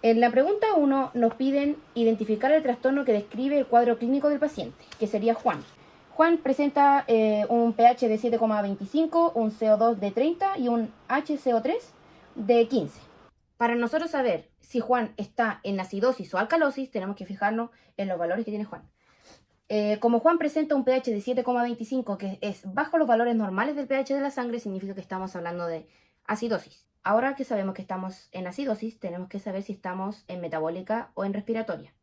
En la pregunta 1 nos piden identificar el trastorno que describe el cuadro clínico del paciente, que sería Juan. Juan presenta un pH de 7,25, un CO2 de 30 y un HCO3 de 15. Para nosotros saber si Juan está en acidosis o alcalosis, tenemos que fijarnos en los valores que tiene Juan. Como Juan presenta un pH de 7,25, que es bajo los valores normales del pH de la sangre, significa que estamos hablando de acidosis. Ahora que sabemos que estamos en acidosis, tenemos que saber si estamos en metabólica o en respiratoria.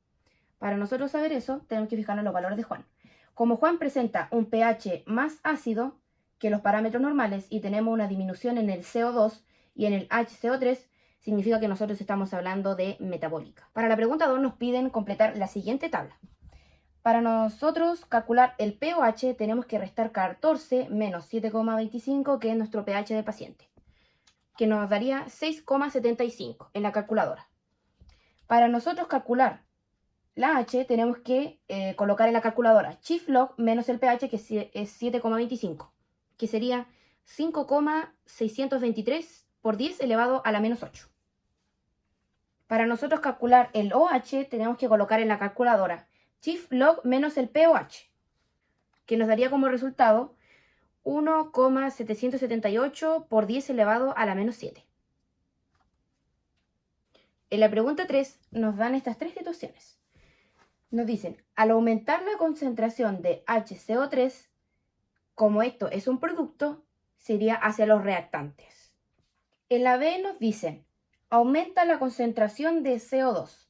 Para nosotros saber eso, tenemos que fijarnos en los valores de Juan. Como Juan presenta un pH más ácido que los parámetros normales y tenemos una disminución en el CO2 y en el HCO3, significa que nosotros estamos hablando de metabólica. Para la pregunta 2 nos piden completar la siguiente tabla. Para nosotros calcular el pOH tenemos que restar 14 menos 7,25, que es nuestro pH del paciente, que nos daría 6,75 en la calculadora. Para nosotros calcular la H tenemos que colocar en la calculadora chief log menos el pH, que es 7,25, que sería 5,623 por 10 elevado a la menos 8. Para nosotros calcular el OH tenemos que colocar en la calculadora chief log menos el pOH, que nos daría como resultado 1,778 por 10 elevado a la menos 7. En la pregunta 3 nos dan estas tres situaciones. Nos dicen, al aumentar la concentración de HCO3, como esto es un producto, sería hacia los reactantes. En la B nos dicen, aumenta la concentración de CO2.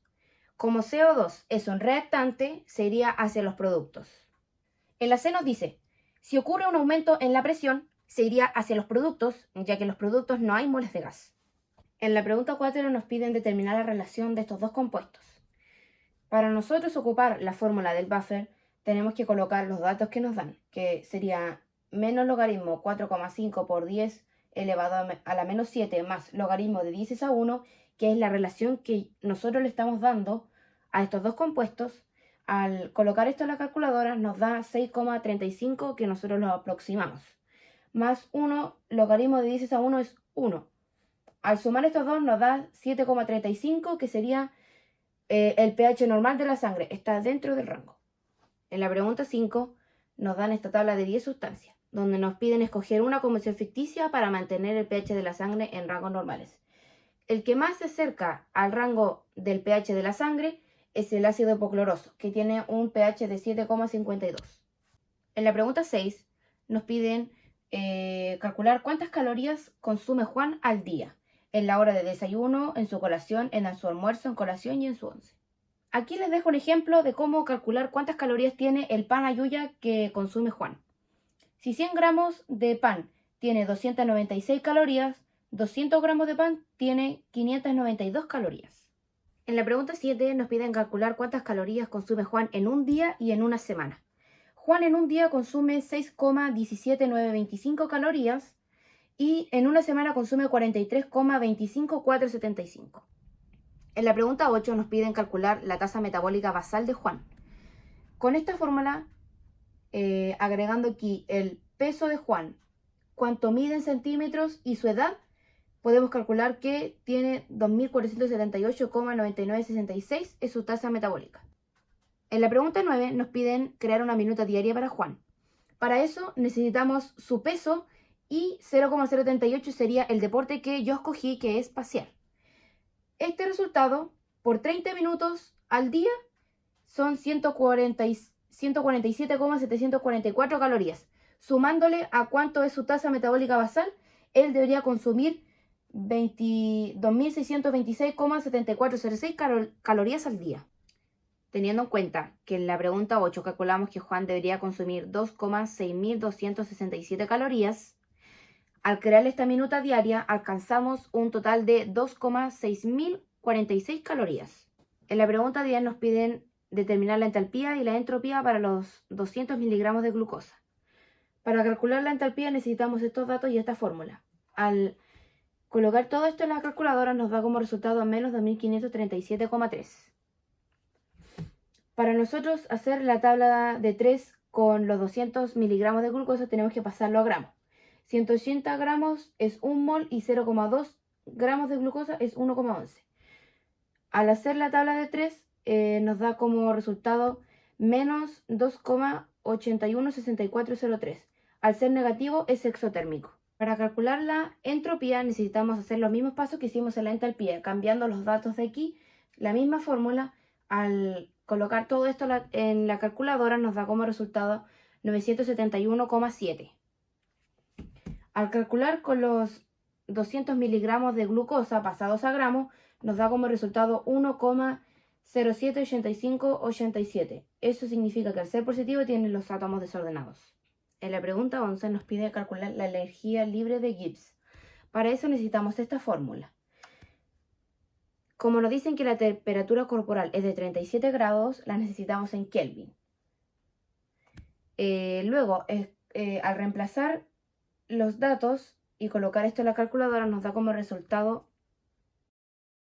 Como CO2 es un reactante, se iría hacia los productos. En la C nos dice, si ocurre un aumento en la presión, se iría hacia los productos, ya que en los productos no hay moles de gas. En la pregunta 4 nos piden determinar la relación de estos dos compuestos. Para nosotros ocupar la fórmula del buffer, tenemos que colocar los datos que nos dan, que sería menos logaritmo 4,5 por 10 elevado a la menos 7 más logaritmo de 10 a 1, que es la relación que nosotros le estamos dando a estos dos compuestos. Al colocar esto en la calculadora nos da 6,35, que nosotros lo aproximamos. Más 1, logaritmo de 10 a 1 es 1. Al sumar estos dos nos da 7,35, que sería el pH normal de la sangre. Está dentro del rango. En la pregunta 5 nos dan esta tabla de 10 sustancias, donde nos piden escoger una composición ficticia para mantener el pH de la sangre en rangos normales. El que más se acerca al rango del pH de la sangre es el ácido hipocloroso, que tiene un pH de 7,52. En la pregunta 6 nos piden calcular cuántas calorías consume Juan al día, en la hora de desayuno, en su colación, en su almuerzo, en colación y en su once. Aquí les dejo un ejemplo de cómo calcular cuántas calorías tiene el pan ayuya que consume Juan. Si 100 gramos de pan tiene 296 calorías, 200 gramos de pan tiene 592 calorías. En la pregunta 7 nos piden calcular cuántas calorías consume Juan en un día y en una semana. Juan en un día consume 6,17925 calorías y en una semana consume 43,25475. En la pregunta 8 nos piden calcular la tasa metabólica basal de Juan. Con esta fórmula, agregando aquí el peso de Juan, cuánto mide en centímetros y su edad, podemos calcular que tiene 2478,9966 es su tasa metabólica. En la pregunta 9 nos piden crear una minuta diaria para Juan. Para eso necesitamos su peso y 0,038 sería el deporte que yo escogí, que es pasear. Este resultado por 30 minutos al día son 147,744 calorías. Sumándole a cuánto es su tasa metabólica basal, él debería consumir 22.626,7406 calorías al día. Teniendo en cuenta que en la pregunta 8 calculamos que Juan debería consumir 2,6267 calorías, al crear esta minuta diaria alcanzamos un total de 2,6046 calorías. En la pregunta 10 nos piden determinar la entalpía y la entropía para los 200 miligramos de glucosa. Para calcular la entalpía necesitamos estos datos y esta fórmula. Al colocar todo esto en la calculadora nos da como resultado menos 2537,3. Para nosotros hacer la tabla de 3 con los 200 miligramos de glucosa tenemos que pasarlo a gramos. 180 gramos es 1 mol y 0,2 gramos de glucosa es 1,11. Al hacer la tabla de 3, nos da como resultado menos 2,816403. Al ser negativo es exotérmico. Para calcular la entropía necesitamos hacer los mismos pasos que hicimos en la entalpía, cambiando los datos de aquí, la misma fórmula. Al colocar todo esto en la calculadora nos da como resultado 971,7. Al calcular con los 200 miligramos de glucosa pasados a gramos, nos da como resultado 1,078587. Eso significa que al ser positivo tiene los átomos desordenados. En la pregunta 11 nos pide calcular la energía libre de Gibbs. Para eso necesitamos esta fórmula. Como nos dicen que la temperatura corporal es de 37 grados, la necesitamos en Kelvin. Luego, al reemplazar los datos y colocar esto en la calculadora, nos da como resultado